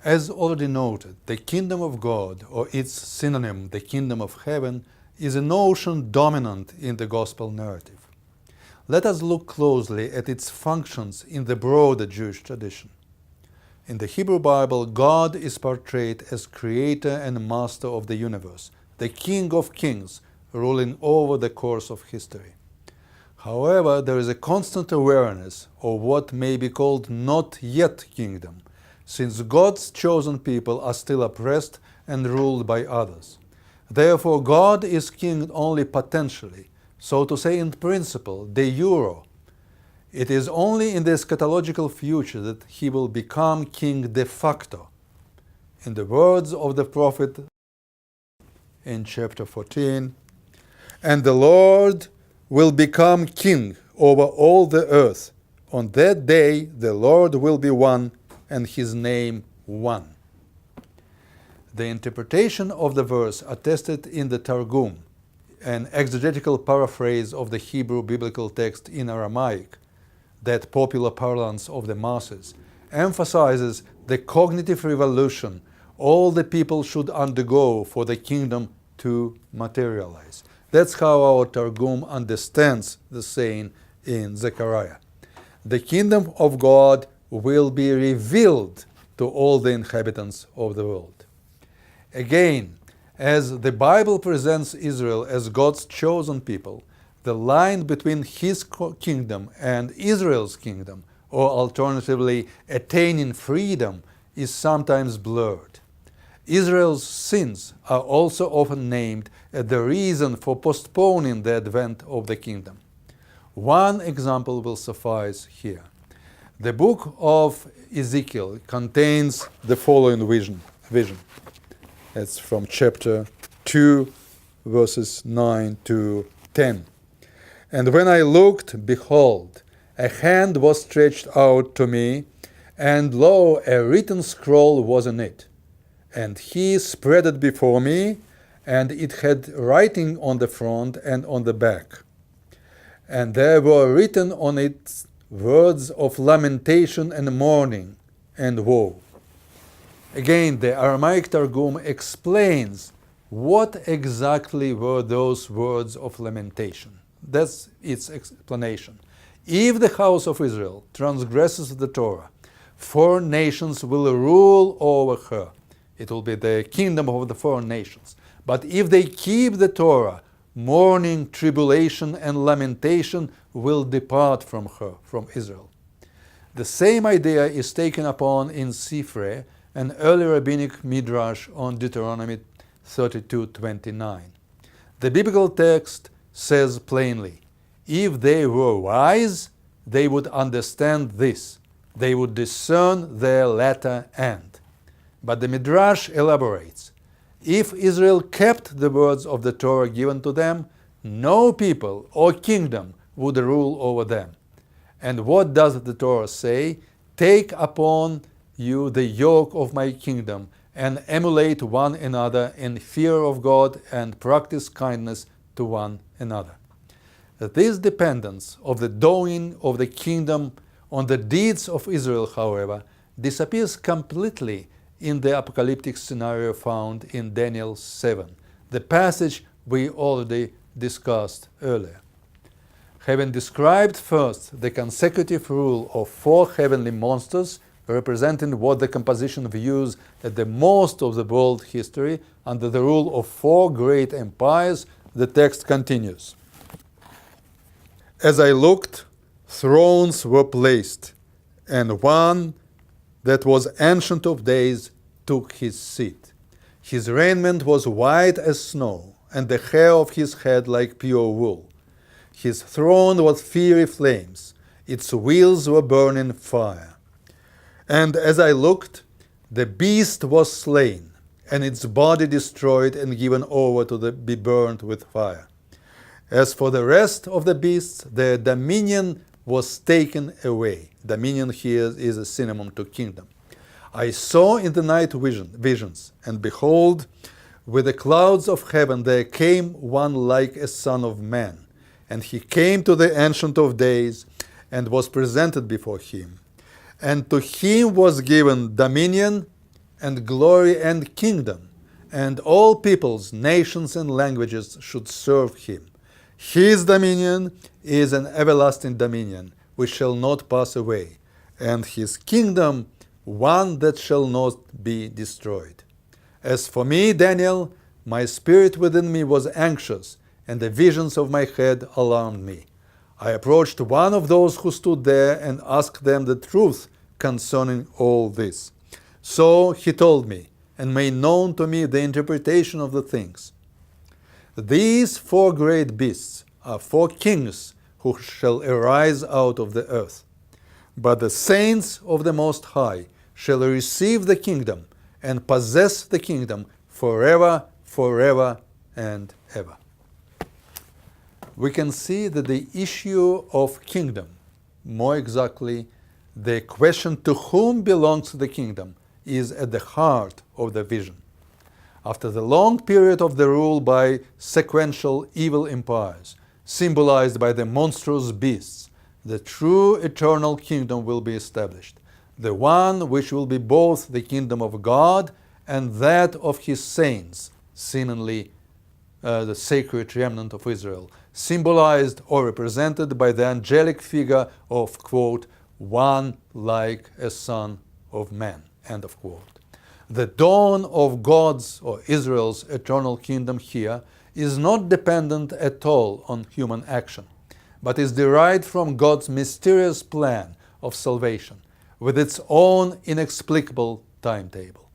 As already noted, the kingdom of God, or its synonym, the kingdom of heaven, is a notion dominant in the gospel narrative. Let us look closely at its functions in the broader Jewish tradition. In the Hebrew Bible, God is portrayed as creator and master of the universe, the King of kings, ruling over the course of history. However, there is a constant awareness of what may be called not yet kingdom, since God's chosen people are still oppressed and ruled by others. Therefore, God is king only potentially, so to say in principle, de jure. It is only in the eschatological future that he will become king de facto. In the words of the prophet in chapter 14, "And the Lord will become king over all the earth. On that day the Lord will be one, and his name one." The interpretation of the verse attested in the Targum, an exegetical paraphrase of the Hebrew biblical text in Aramaic, that popular parlance of the masses, emphasizes the cognitive revolution all the people should undergo for the kingdom to materialize. That's how our Targum understands the saying in Zechariah. The kingdom of God will be revealed to all the inhabitants of the world. Again, as the Bible presents Israel as God's chosen people, the line between his kingdom and Israel's kingdom, or alternatively attaining freedom, is sometimes blurred. Israel's sins are also often named as the reason for postponing the advent of the kingdom. One example will suffice here. The book of Ezekiel contains the following vision. It's from chapter 2, verses 9 to 10. "And when I looked, behold, a hand was stretched out to me, and lo, a written scroll was in it. And he spread it before me, and it had writing on the front and on the back. And there were written on it words of lamentation and mourning and woe." Again, the Aramaic Targum explains what exactly were those words of lamentation. That's its explanation. "If the house of Israel transgresses the Torah, foreign nations will rule over her." It will be the kingdom of the foreign nations. "But if they keep the Torah, mourning, tribulation, and lamentation will depart from her," from Israel. The same idea is taken upon in Sifre, an early rabbinic midrash on Deuteronomy 32:29. The biblical text says plainly, "If they were wise, they would understand this. They would discern their latter end." But the Midrash elaborates, "If Israel kept the words of the Torah given to them, no people or kingdom would rule over them." And what does the Torah say? "Take upon you the yoke of my kingdom and emulate one another in fear of God and practice kindness to one another." This dependence of the doing of the kingdom on the deeds of Israel, however, disappears completely in the apocalyptic scenario found in Daniel 7, the passage we already discussed earlier. Having described first the consecutive rule of 4 heavenly monsters, representing what the composition views as the most of the world history under the rule of 4 great empires, the text continues. "As I looked, thrones were placed, and one that was Ancient of Days took his seat. His raiment was white as snow, and the hair of his head like pure wool. His throne was fiery flames, its wheels were burning fire. And as I looked, the beast was slain, and its body destroyed and given over to be burned with fire. As for the rest of the beasts, their dominion was taken away." Dominion here is a synonym to kingdom. "I saw in the night visions, and behold, with the clouds of heaven there came one like a son of man. And he came to the Ancient of Days, and was presented before him. And to him was given dominion, and glory and kingdom, and all peoples, nations, and languages should serve him. His dominion is an everlasting dominion, which shall not pass away, and his kingdom one that shall not be destroyed. As for me, Daniel, my spirit within me was anxious, and the visions of my head alarmed me. I approached one of those who stood there and asked them the truth concerning all this. So he told me, and made known to me the interpretation of the things. These 4 great beasts are 4 kings who shall arise out of the earth. But the saints of the Most High shall receive the kingdom and possess the kingdom forever, forever, and ever. We can see that the issue of kingdom, more exactly, the question to whom belongs the kingdom, is at the heart of the vision. After the long period of the rule by sequential evil empires, symbolized by the monstrous beasts, the true eternal kingdom will be established, the one which will be both the kingdom of God and that of his saints, seemingly the sacred remnant of Israel, symbolized or represented by the angelic figure of, quote, one like a son of man, end of quote. The dawn of God's or Israel's eternal kingdom here is not dependent at all on human action, but is derived from God's mysterious plan of salvation with its own inexplicable timetable.